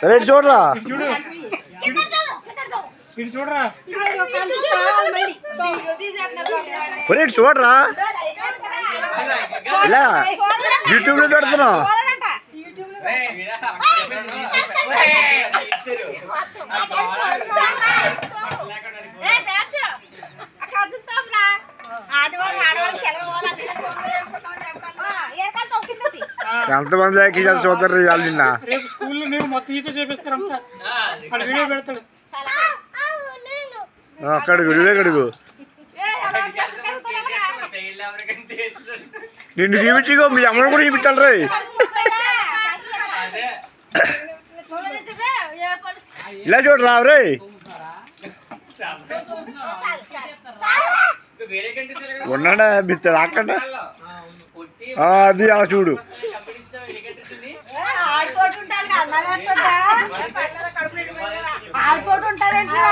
rate చూడరా చూడరా rate చూడరా ఇలా యూట్యూబ్ లో పెడుతున్నా ఎంతమంది లైక్ చూద్దరు నిన్న రేపు స్కూల్లో మేము మొత్తం ఈత చేపిస్తారు అంతా వీడియో పెడతాడు అక్కడికి వీడియో కడుగు నిన్ను చూపించిగో మీ అమ్మను కూడా చూపించాలి రే ఇలా చూడరా రే ఉన్నాడా బిత్త రాకండా అది అలా చూడు ఆడుకోటు ఉంటారంటే